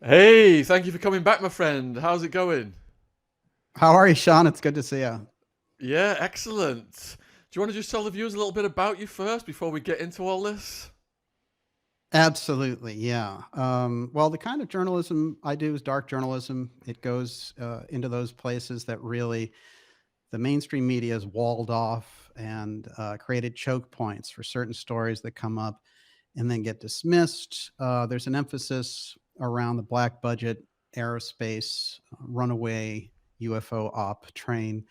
Hey, thank you for coming back, my friend. How's it going? How are you, Sean? It's good to see you. Yeah, excellent. Do you want to just tell the viewers a little bit about you first before we get into all this? Absolutely, yeah. Well, the kind of journalism I do is dark journalism. It goes into those places that really the mainstream media has walled off and created choke points for certain stories that come up and then get dismissed. There's an emphasis around the black budget aerospace runaway UFO op train.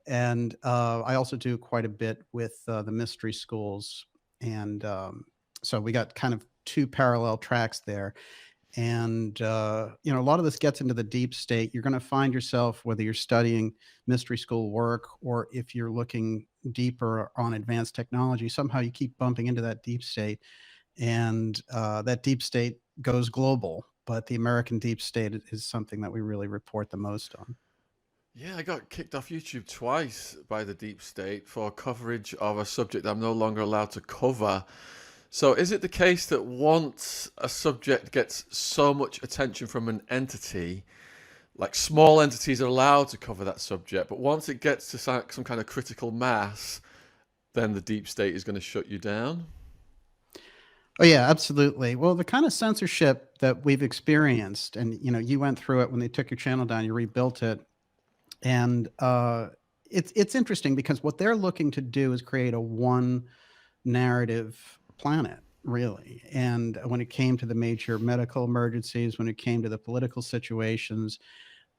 And I also do quite a bit with the mystery schools. And so we got kind of two parallel tracks there. And, a lot of this gets into the deep state. You're going to find yourself, whether you're studying mystery school work or if you're looking deeper on advanced technology, somehow you keep bumping into that deep state. And that deep state goes global. But the American deep state is something that we really report the most on. Yeah, I got kicked off YouTube twice by the deep state for coverage of a subject I'm no longer allowed to cover. So, is it the case that once a subject gets so much attention from an entity, like small entities are allowed to cover that subject, but once it gets to some kind of critical mass, then the deep state is going to shut you down? Oh yeah, absolutely. Well, the kind of censorship that we've experienced, and you went through it when they took your channel down, you rebuilt it, and it's interesting because what they're looking to do is create a one narrative planet, really. And when it came to the major medical emergencies, when it came to the political situations,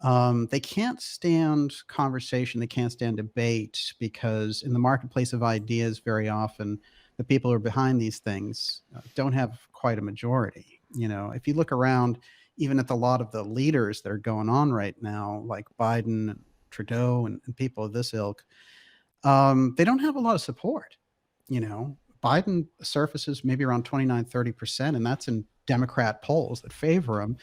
they can't stand conversation. They can't stand debate because in the marketplace of ideas, very often the people who are behind these things don't have quite a majority. If you look around, even at the lot of the leaders that are going on right now, like Biden and Trudeau and people of this ilk, they don't have a lot of support. Biden surfaces maybe around 29-30%, and that's in Democrat polls that favor him.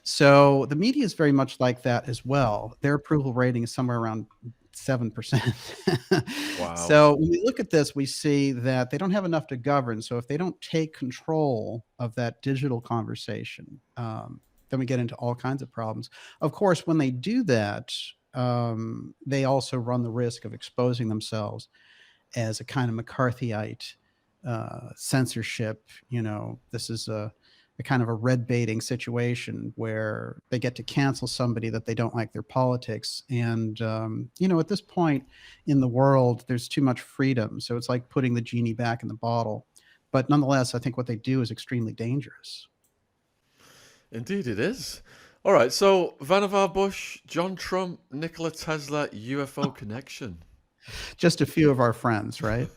So the media is very much like that as well. Their approval rating is somewhere around 7%. Wow. So when we look at this, we see that they don't have enough to govern. So if they don't take control of that digital conversation, then we get into all kinds of problems. Of course, when they do that, they also run the risk of exposing themselves as a kind of McCarthyite censorship. This is a kind of a red baiting situation where they get to cancel somebody that they don't like their politics. And, at this point in the world, there's too much freedom. So it's like putting the genie back in the bottle. But nonetheless, I think what they do is extremely dangerous. Indeed, it is. All right, so Vannevar Bush, John Trump, Nikola Tesla, UFO connection. Just a few of our friends, right?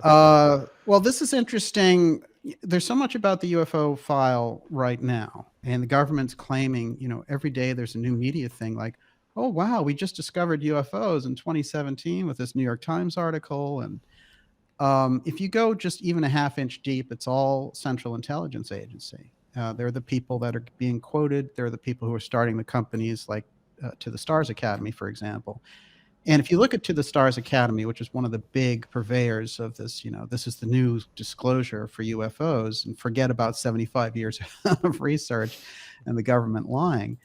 Well, this is interesting. There's so much about the UFO file right now, and the government's claiming, every day there's a new media thing like, oh, wow, we just discovered UFOs in 2017 with this New York Times article. And if you go just even a half inch deep, it's all Central Intelligence Agency. They're the people that are being quoted. They're the people who are starting the companies like To the Stars Academy, for example. And if you look at To the Stars Academy, which is one of the big purveyors of this, this is the new disclosure for UFOs, and forget about 75 years of research and the government lying.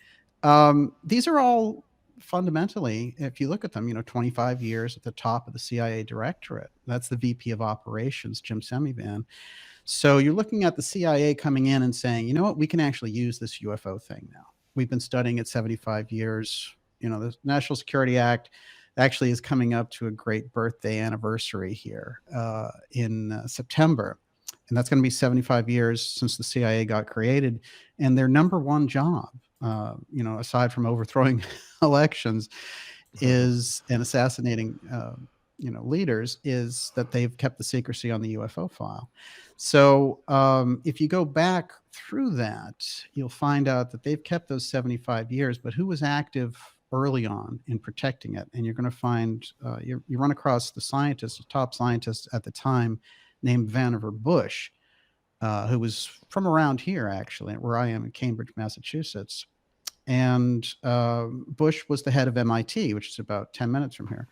These are all fundamentally, if you look at them, 25 years at the top of the CIA directorate. That's the VP of operations, Jim Semivan. So you're looking at the CIA coming in and saying, you know what, we can actually use this UFO thing now. We've been studying it 75 years. The National Security Act actually is coming up to a great birthday anniversary here in September. And that's going to be 75 years since the CIA got created. And their number one job, aside from overthrowing elections, is and assassinating, leaders, is that they've kept the secrecy on the UFO file. So if you go back through that, you'll find out that they've kept those 75 years, but who was active early on in protecting it? And you're going to find, you run across the scientist, the top scientist at the time, named Vannevar Bush, who was from around here, actually, where I am in Cambridge, Massachusetts. And Bush was the head of MIT, which is about 10 minutes from here.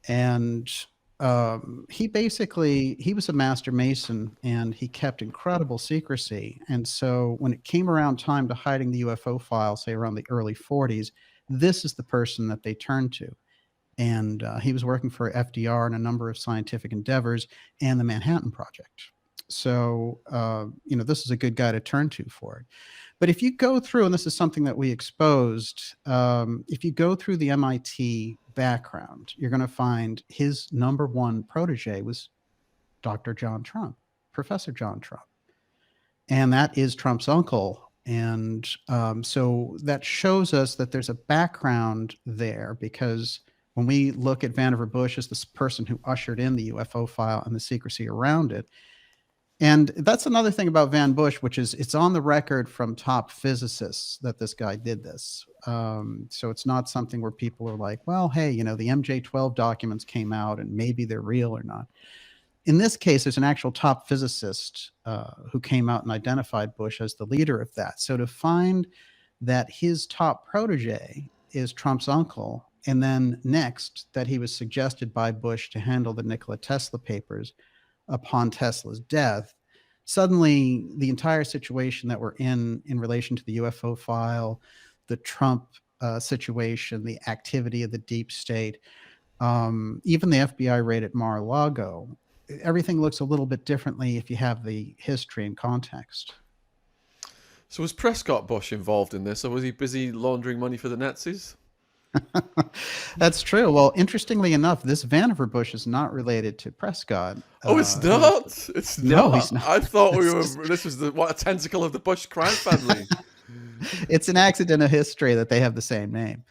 And He was a master mason, and he kept incredible secrecy. And so when it came around time to hiding the UFO file, say around the early 40s, this is the person that they turned to. And he was working for FDR in a number of scientific endeavors and the Manhattan Project. So, this is a good guy to turn to for it. But if you go through, and this is something that we exposed, if you go through the MIT background, you're going to find his number one protege was Dr. John Trump, Professor John Trump. And that is Trump's uncle. And so that shows us that there's a background there, because when we look at Vannevar Bush as this person who ushered in the UFO file and the secrecy around it, and that's another thing about Van Bush, which is it's on the record from top physicists that this guy did this. So it's not something where people are like, well, hey, the MJ12 documents came out and maybe they're real or not. In this case, there's an actual top physicist who came out and identified Bush as the leader of that. So to find that his top protege is Trump's uncle, and then next that he was suggested by Bush to handle the Nikola Tesla papers upon Tesla's death, suddenly the entire situation that we're in relation to the UFO file, the Trump situation, the activity of the deep state, even the FBI raid at Mar-a-Lago, everything looks a little bit differently if you have the history and context. So was Prescott Bush involved in this, or was he busy laundering money for the Nazis? That's true. Well, interestingly enough, this Vannevar Bush is not related to Prescott. Oh, it's not. It's No, not. he's not. I thought we It's were. just- This was a tentacle of the Bush crime family. it's an accident of history that they have the same name.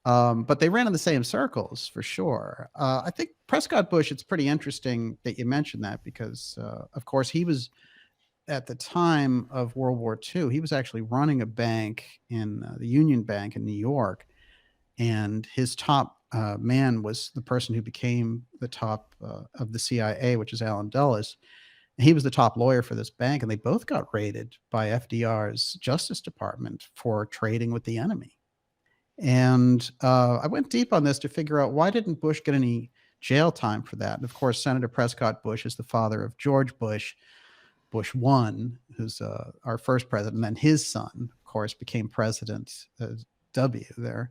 But they ran in the same circles for sure. I think Prescott Bush, it's pretty interesting that you mentioned that because, of course, he was at the time of World War II, he was actually running a bank in the Union Bank in New York. And his top man was the person who became the top of the CIA, which is Allen Dulles. He was the top lawyer for this bank, and they both got raided by FDR's Justice Department for trading with the enemy. And I went deep on this to figure out, why didn't Bush get any jail time for that? And of course, Senator Prescott Bush is the father of George Bush, Bush 1, who's our first president. And then his son, of course, became President W there.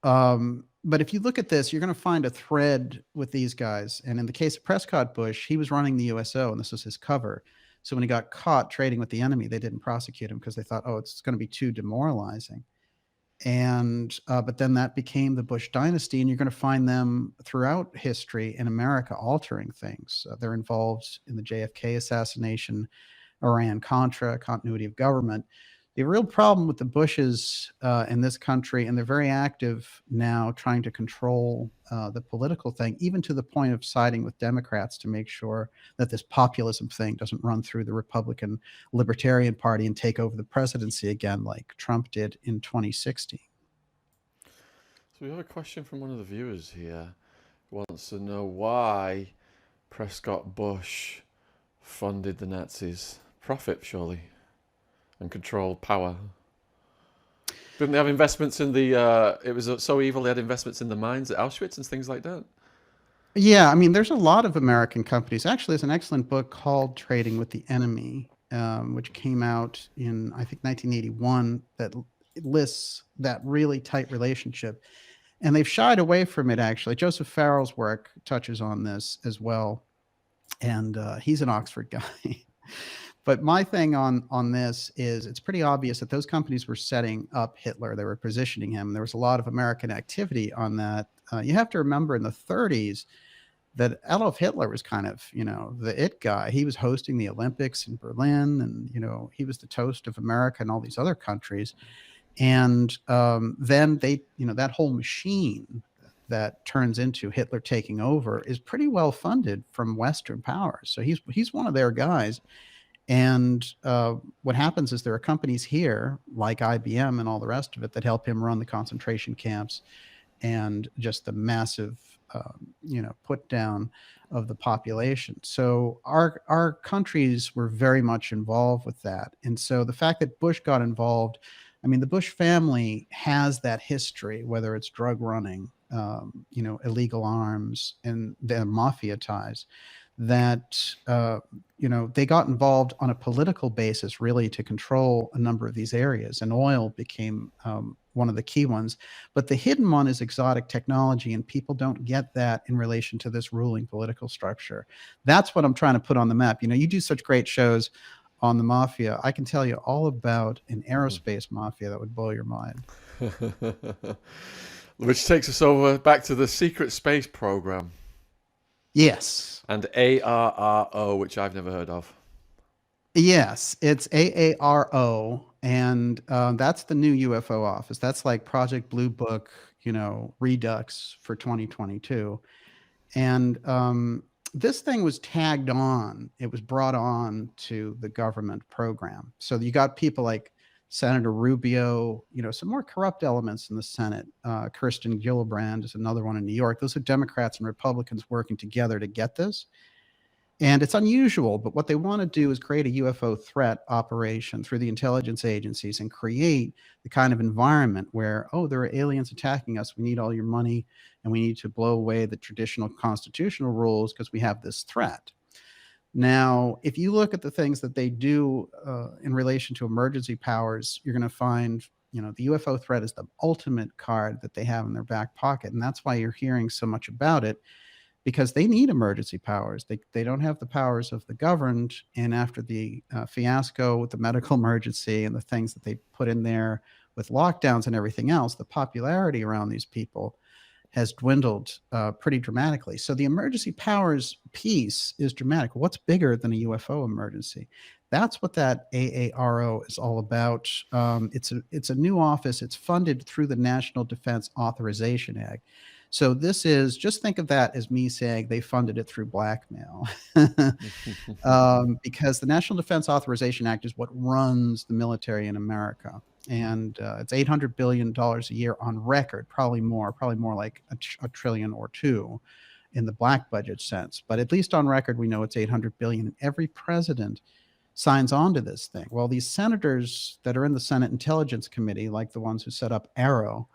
But if you look at this, you're going to find a thread with these guys. And in the case of Prescott Bush, he was running the USO, and this was his cover. So when he got caught trading with the enemy, they didn't prosecute him because they thought, oh, it's going to be too demoralizing. And but then that became the Bush dynasty, and you're going to find them throughout history in America altering things. They're involved in the JFK assassination, Iran-Contra, continuity of government. The real problem with the Bushes in this country, and they're very active now trying to control the political thing, even to the point of siding with Democrats to make sure that this populism thing doesn't run through the Republican Libertarian Party and take over the presidency again like Trump did in 2016. So we have a question from one of the viewers here who wants to know why Prescott Bush funded the Nazis. Profit, surely. And control power. Didn't they have investments in the? It was so evil. They had investments in the mines at Auschwitz and things like that. Yeah, I mean, there's a lot of American companies. Actually, there's an excellent book called Trading with the Enemy, which came out in, I think, 1981, that lists that really tight relationship. And they've shied away from it, actually. Joseph Farrell's work touches on this as well. And he's an Oxford guy. But my thing on this is, it's pretty obvious that those companies were setting up Hitler. They were positioning him. There was a lot of American activity on that. You have to remember in the 30s that Adolf Hitler was kind of, the it guy. He was hosting the Olympics in Berlin, and, he was the toast of America and all these other countries. And then they, that whole machine that turns into Hitler taking over is pretty well funded from Western powers. So he's one of their guys. And what happens is there are companies here like IBM and all the rest of it that help him run the concentration camps and just the massive, put down of the population. So our countries were very much involved with that. And so the fact that Bush got involved, I mean, the Bush family has that history, whether it's drug running illegal arms and their mafia ties, that they got involved on a political basis, really, to control a number of these areas, and oil became one of the key ones. But the hidden one is exotic technology, and people don't get that in relation to this ruling political structure. That's what I'm trying to put on the map. You do such great shows on the mafia. I can tell you all about an aerospace mafia that would blow your mind. Which takes us over back to the secret space program Yes. and ARRO, which I've never heard of. Yes, it's AARO, and that's the new UFO office. That's like Project Blue Book, Redux for 2022. And this thing was tagged on. It was brought on to the government program. So you got people like Senator Rubio, some more corrupt elements in the Senate. Kirsten Gillibrand is another one in New York. Those are Democrats and Republicans working together to get this. And it's unusual, but what they want to do is create a UFO threat operation through the intelligence agencies and create the kind of environment where, oh, there are aliens attacking us. We need all your money, and we need to blow away the traditional constitutional rules because we have this threat. Now, if you look at the things that they do in relation to emergency powers, you're going to find, the UFO threat is the ultimate card that they have in their back pocket. And that's why you're hearing so much about it, because they need emergency powers. They don't have the powers of the governed. And after the fiasco with the medical emergency and the things that they put in there with lockdowns and everything else, the popularity around these people has dwindled pretty dramatically. So the emergency powers piece is dramatic. What's bigger than a UFO emergency? That's what that AARO is all about. It's a new office. It's funded through the National Defense Authorization Act. So this is, just think of that as me saying they funded it through blackmail. Because the National Defense Authorization Act is what runs the military in America. And it's $800 billion a year on record, probably more like a trillion or two in the black budget sense. But at least on record, we know it's 800 billion. And every president signs on to this thing. Well, these senators that are in the Senate Intelligence Committee, like the ones who set up ARROW,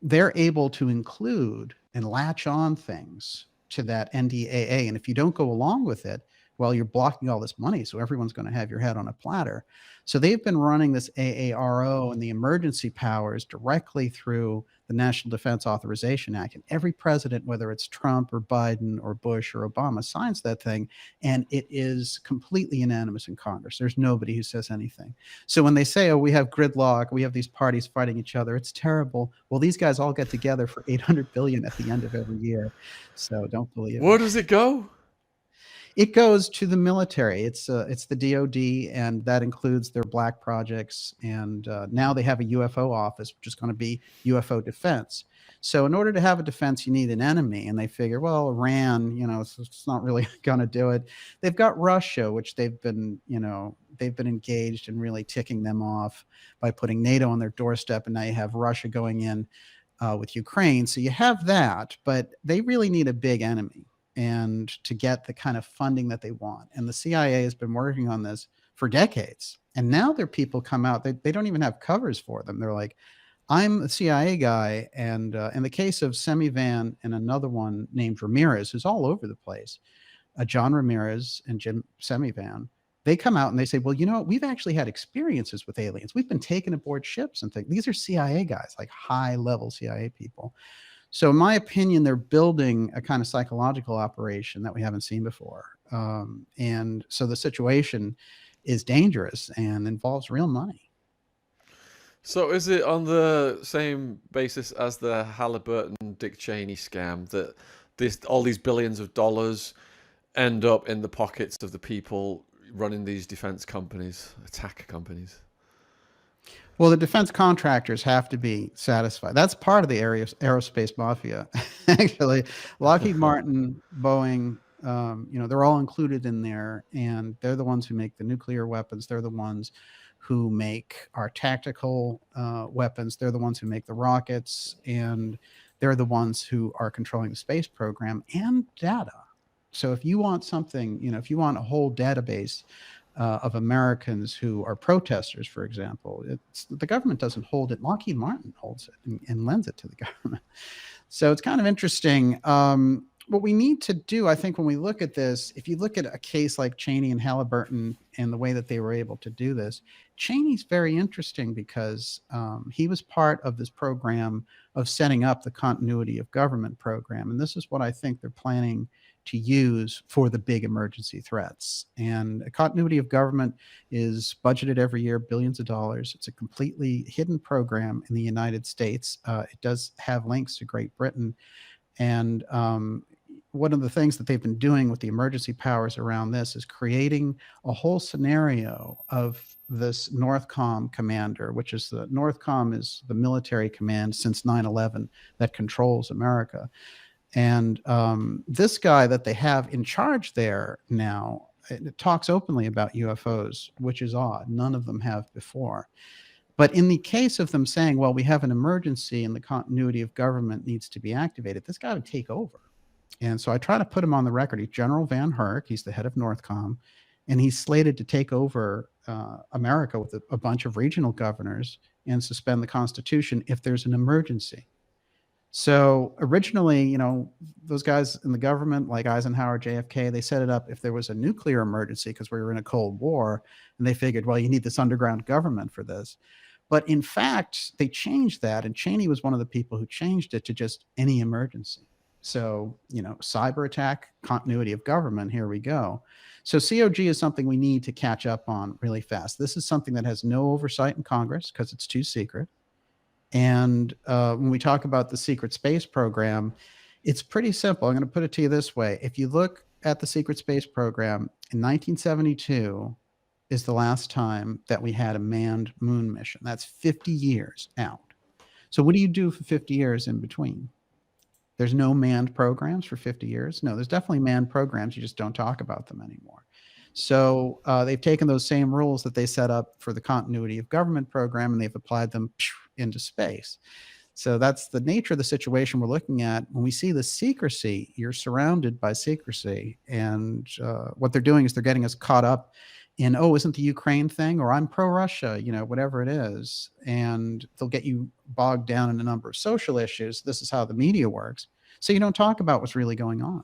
they're able to include and latch on things to that NDAA. And if you don't go along with it, well, you're blocking all this money. So everyone's going to have your head on a platter. So they've been running this AARO and the emergency powers directly through the National Defense Authorization Act. And every president, whether it's Trump or Biden or Bush or Obama, signs that thing. And it is completely unanimous in Congress. There's nobody who says anything. So when they say, oh, we have gridlock, we have these parties fighting each other, it's terrible. Well, these guys all get together for 800 billion at the end of every year. So don't believe it. Where does it go? It goes to the military. It's the DoD, and that includes their black projects. And now they have a UFO office, which is going to be UFO defense. So in order to have a defense, you need an enemy. And they figure, well, Iran, it's not really going to do it. They've got Russia, which they've been engaged in really ticking them off by putting NATO on their doorstep. And now you have Russia going in with Ukraine. So you have that, but they really need a big enemy and to get the kind of funding that they want. And the CIA has been working on this for decades. And now their people come out, they don't even have covers for them. They're like, I'm a CIA guy. And in the case of Semivan and another one named Ramirez, who's all over the place, John Ramirez and Jim Semivan, they come out and they say, well, we've actually had experiences with aliens. We've been taken aboard ships and things. These are CIA guys, like high-level CIA people. So in my opinion, they're building a kind of psychological operation that we haven't seen before. And so the situation is dangerous and involves real money. So is it on the same basis as the Halliburton Dick Cheney scam that all these billions of dollars end up in the pockets of the people running these defense companies, attack companies? Well, the defense contractors have to be satisfied. That's part of the aerospace mafia. Actually, Lockheed Martin, Boeing, they're all included in there, and they're the ones who make the nuclear weapons. They're the ones who make our tactical weapons. They're the ones who make the rockets, and they're the ones who are controlling the space program and data. So if you want something, if you want a whole database of Americans who are protesters, for example. The government doesn't hold it. Lockheed Martin holds it and lends it to the government. So it's kind of interesting. What we need to do, I think, when we look at this, if you look at a case like Cheney and Halliburton and the way that they were able to do this, Cheney's very interesting because he was part of this program of setting up the continuity of government program. And this is what I think they're planning to use for the big emergency threats. And a continuity of government is budgeted every year, billions of dollars. It's a completely hidden program in the United States. It does have links to Great Britain. And one of the things that they've been doing with the emergency powers around this is creating a whole scenario of this Northcom commander, which is the Northcom is the military command since 9/11 that controls America. And this guy that they have in charge there now it talks openly about UFOs, which is odd. None of them have before. But in the case of them saying, well, we have an emergency and the continuity of government needs to be activated, this got to take over. And so I try to put him on the record. He's General Van Herk. He's the head of Northcom. And he's slated to take over America with a bunch of regional governors and suspend the Constitution if there's an emergency. So originally, those guys in the government, like Eisenhower, JFK, they set it up if there was a nuclear emergency because we were in a Cold War. And they figured, well, you need this underground government for this. But in fact, they changed that. And Cheney was one of the people who changed it to just any emergency. So, cyber attack, continuity of government, here we go. So COG is something we need to catch up on really fast. This is something that has no oversight in Congress because it's too secret. And when we talk about the secret space program, it's pretty simple. I'm going to put it to you this way. If you look at the secret space program, in 1972 is the last time that we had a manned moon mission. That's 50 years out. So what do you do for 50 years in between? There's no manned programs for 50 years. No, there's definitely manned programs. You just don't talk about them anymore. So they've taken those same rules that they set up for the continuity of government program and they've applied them into space. So that's the nature of the situation we're looking at. When we see the secrecy, you're surrounded by secrecy. And what they're doing is they're getting us caught up in, oh, isn't the Ukraine thing? Or I'm pro-Russia, whatever it is. And they'll get you bogged down in a number of social issues. This is how the media works. So you don't talk about what's really going on.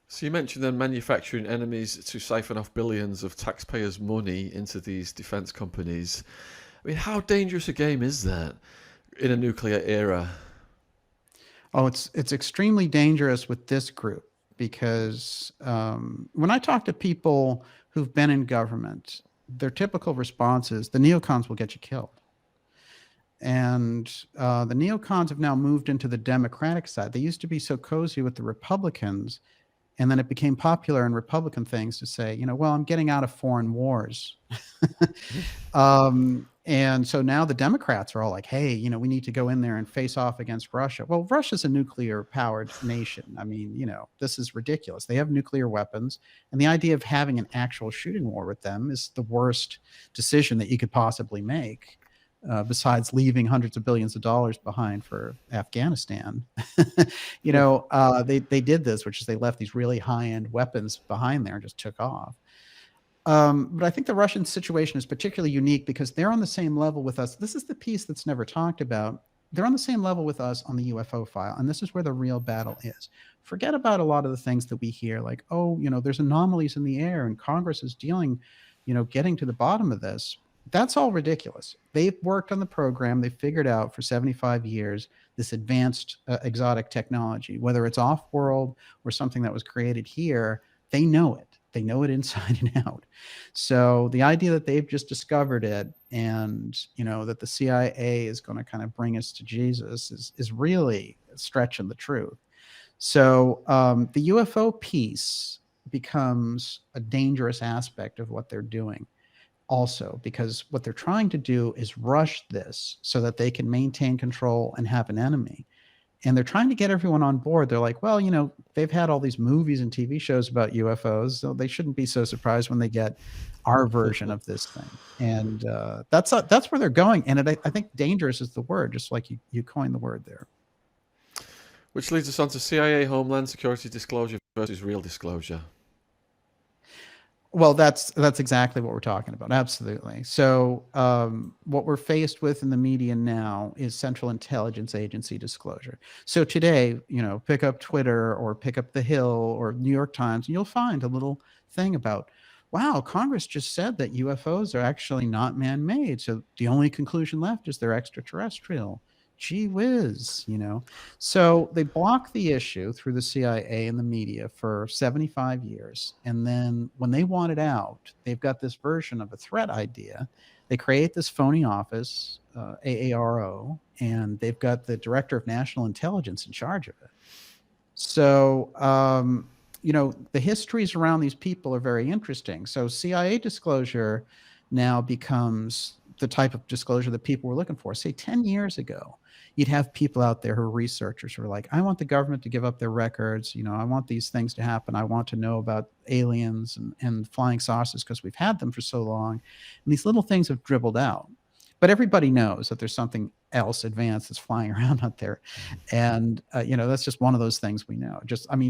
So you mentioned then manufacturing enemies to siphon off billions of taxpayers' money into these defense companies. I mean, how dangerous a game is that in a nuclear era? Oh, it's extremely dangerous with this group because when I talk to people who've been in government, their typical response is the neocons will get you killed. And the neocons have now moved into the Democratic side. They used to be so cozy with the Republicans. And then it became popular in Republican things to say, well, I'm getting out of foreign wars. And so now the Democrats are all like, hey, we need to go in there and face off against Russia. Well, Russia's a nuclear powered nation. I mean, this is ridiculous. They have nuclear weapons. And the idea of having an actual shooting war with them is the worst decision that you could possibly make. Besides leaving hundreds of billions of dollars behind for Afghanistan, they did this, which is they left these really high-end weapons behind there and just took off. But I think the Russian situation is particularly unique because they're on the same level with us. This is the piece that's never talked about. They're on the same level with us on the UFO file, and this is where the real battle is. Forget about a lot of the things that we hear, like, oh, there's anomalies in the air, and Congress is dealing, getting to the bottom of this. That's all ridiculous. They've worked on the program. They figured out for 75 years this advanced exotic technology, whether it's off-world or something that was created here, they know it. They know it inside and out. So the idea that they've just discovered it and, that the CIA is going to kind of bring us to Jesus is really stretching the truth. So the UFO piece becomes a dangerous aspect of what they're doing. Also, because what they're trying to do is rush this so that they can maintain control and have an enemy. And they're trying to get everyone on board. They're like, well, they've had all these movies and TV shows about UFOs, so they shouldn't be so surprised when they get our version of this thing. And that's where they're going. And I think dangerous is the word, just like you coined the word there. Which leads us on to CIA Homeland Security disclosure versus real disclosure. Well, that's exactly what we're talking about. Absolutely. So, what we're faced with in the media now is Central Intelligence Agency disclosure. So today, pick up Twitter or pick up The Hill or New York Times, and you'll find a little thing about, wow, Congress just said that UFOs are actually not man-made. So the only conclusion left is they're extraterrestrial. Gee whiz. So they blocked the issue through the CIA and the media for 75 years. And then when they want it out, they've got this version of a threat idea. They create this phony office, AARO, and they've got the director of national intelligence in charge of it. So, the histories around these people are very interesting. So, CIA disclosure now becomes the type of disclosure that people were looking for. Say 10 years ago, you'd have people out there who are researchers who are like, I want the government to give up their records. I want these things to happen. I want to know about aliens and flying saucers because we've had them for so long. And these little things have dribbled out. But everybody knows that there's something else advanced that's flying around out there. And that's just one of those things we know.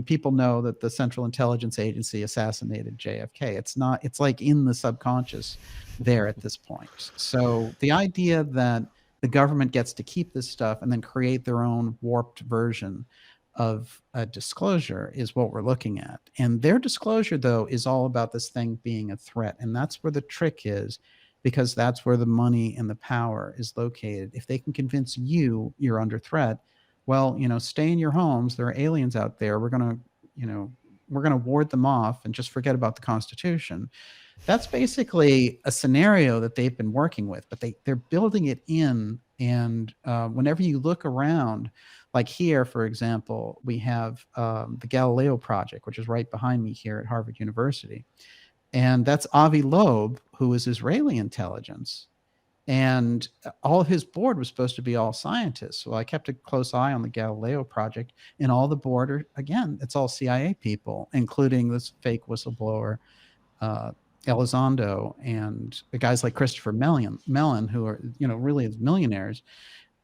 People know that the Central Intelligence Agency assassinated JFK. It's like in the subconscious there at this point. So the idea that the government gets to keep this stuff and then create their own warped version of a disclosure is what we're looking at. And their disclosure, though, is all about this thing being a threat. And that's where the trick is, because that's where the money and the power is located. If they can convince you're under threat, well, stay in your homes. There are aliens out there. We're going to ward them off and just forget about the Constitution. That's basically a scenario that they've been working with, but they're building it in. And whenever you look around, like here, for example, we have the Galileo Project, which is right behind me here at Harvard University. And that's Avi Loeb, who is Israeli intelligence. And all of his board was supposed to be all scientists. So I kept a close eye on the Galileo Project, and all the board are, again, it's all CIA people, including this fake whistleblower, Elizondo, and the guys like Christopher Mellon, who are, really millionaires.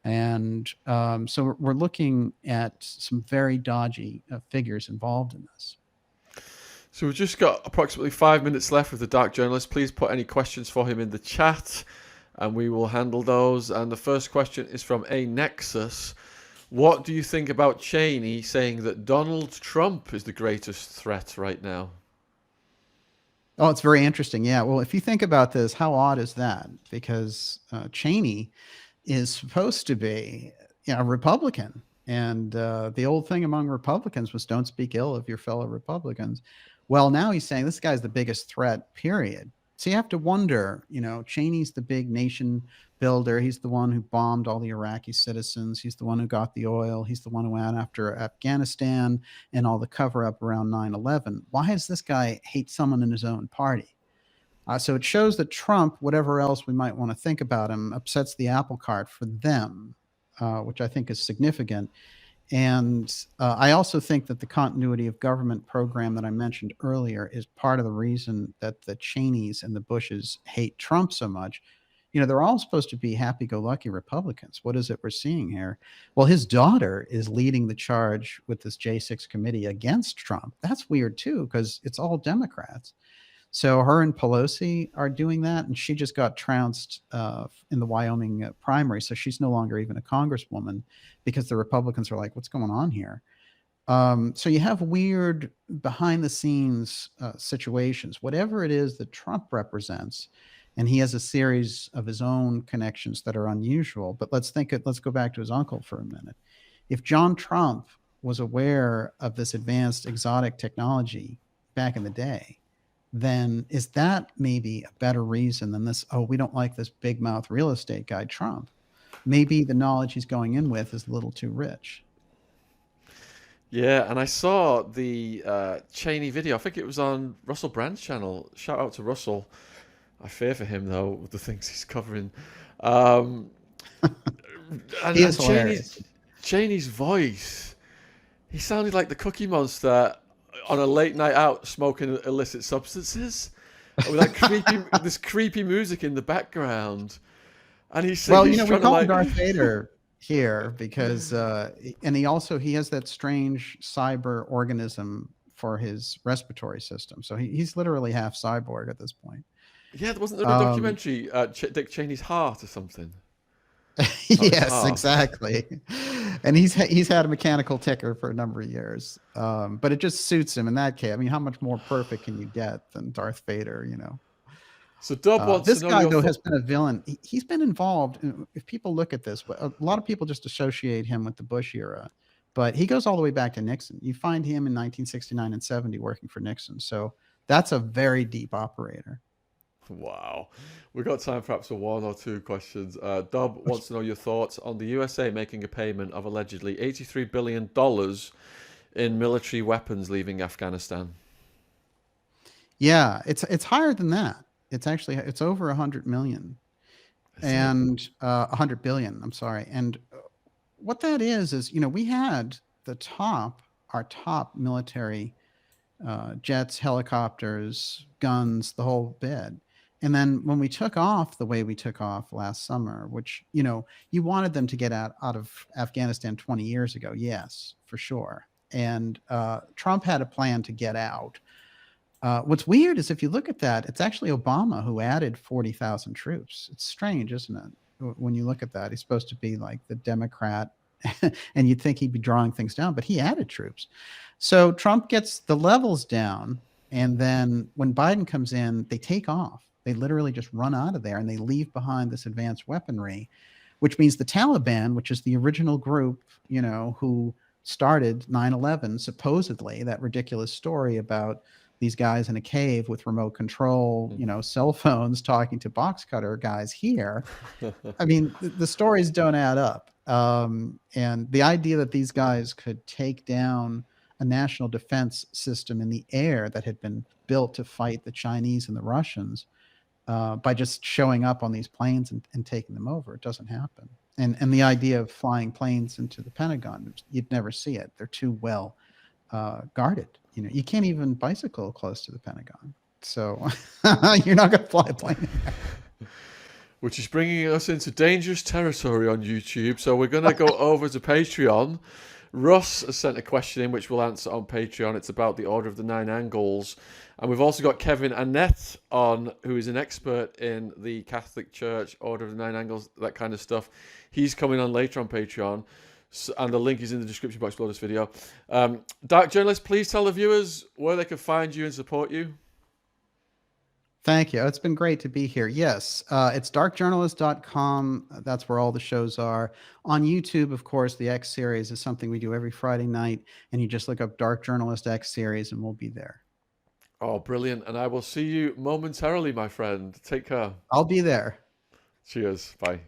And so we're looking at some very dodgy figures involved in this. So we've just got approximately 5 minutes left with the Dark Journalist. Please put any questions for him in the chat, and we will handle those. And the first question is from A Nexus. What do you think about Cheney saying that Donald Trump is the greatest threat right now? Oh, it's very interesting. Yeah. Well, if you think about this, how odd is that? Because Cheney is supposed to be a Republican. And the old thing among Republicans was don't speak ill of your fellow Republicans. Well, now he's saying this guy's the biggest threat, period. So you have to wonder, Cheney's the big nation builder. He's the one who bombed all the Iraqi citizens. He's the one who got the oil. He's the one who went after Afghanistan and all the cover up around 9/11. Why does this guy hate someone in his own party? So it shows that Trump, whatever else we might want to think about him, upsets the apple cart for them, which I think is significant. And I also think that the continuity of government program that I mentioned earlier is part of the reason that the Cheneys and the Bushes hate Trump so much. They're all supposed to be happy-go-lucky Republicans. What is it we're seeing here? Well, his daughter is leading the charge with this J6 committee against Trump. That's weird, too, because it's all Democrats. So her and Pelosi are doing that, and she just got trounced in the Wyoming primary. So she's no longer even a congresswoman because the Republicans are like, what's going on here? So you have weird behind-the-scenes situations. Whatever it is that Trump represents, and he has a series of his own connections that are unusual. But let's go back to his uncle for a minute. If John Trump was aware of this advanced exotic technology back in the day, then is that maybe a better reason than this, oh, we don't like this big mouth real estate guy, Trump? Maybe the knowledge he's going in with is a little too rich. Yeah, and I saw the Cheney video. I think it was on Russell Brand's channel. Shout out to Russell. I fear for him, though, with the things he's covering. And He is hilarious. Cheney's voice, he sounded like the Cookie Monster on a late night out smoking illicit substances with that this creepy music in the background. And he's Well, he's we trying to call him like Darth Vader here because, and he has that strange cyber organism for his respiratory system. So he's literally half cyborg at this point. Yeah, wasn't there a Um, documentary, Dick Cheney's Heart or something? About his yes, heart. exactly. And he's had a mechanical ticker for a number of years, but it just suits him in that case. I mean, how much more perfect can you get than Darth Vader? You know. So Dub wants to This know guy your though has thought. been a villain. He's been involved. If people look at this, a lot of people just associate him with the Bush era, but he goes all the way back to Nixon. You find him in 1969 and 70 working for Nixon. So that's a very deep operator. Wow. We've got time perhaps for one or two questions. Dub wants to know your thoughts on the USA making a payment of allegedly $83 billion in military weapons leaving Afghanistan. Yeah, it's higher than that. It's over 100 million Is it? and 100 billion. I'm sorry. And what that is we had our top military jets, helicopters, guns, the whole bit. And then when we took off the way we took off last summer, which, you wanted them to get out of Afghanistan 20 years ago. Yes, for sure. And Trump had a plan to get out. What's weird is if you look at that, it's actually Obama who added 40,000 troops. It's strange, isn't it? When you look at that, he's supposed to be like the Democrat, and you'd think he'd be drawing things down, but he added troops. So Trump gets the levels down, and then when Biden comes in, they take off. They literally just run out of there and they leave behind this advanced weaponry, which means the Taliban, which is the original group, who started 9/11, supposedly, that ridiculous story about these guys in a cave with remote control, cell phones talking to box cutter guys here. I mean, the stories don't add up. And the idea that these guys could take down a national defense system in the air that had been built to fight the Chinese and the Russians by just showing up on these planes and taking them over, it doesn't happen. And the idea of flying planes into the Pentagon, you'd never see it. They're too well guarded. You can't even bicycle close to the Pentagon. So you're not going to fly a plane in there. Which is bringing us into dangerous territory on YouTube. So we're going to go over to Patreon. Russ has sent a question in, which we'll answer on Patreon. It's about the Order of the Nine Angles. And we've also got Kevin Annette on, who is an expert in the Catholic Church, Order of the Nine Angles, that kind of stuff. He's coming on later on Patreon. So, and the link is in the description box below this video. Dark Journalist, please tell the viewers where they can find you and support you. Thank you. It's been great to be here. Yes, it's darkjournalist.com. That's where all the shows are. On YouTube, of course, the X series is something we do every Friday night. And you just look up Dark Journalist X series and we'll be there. Oh, brilliant. And I will see you momentarily, my friend. Take care. I'll be there. Cheers. Bye.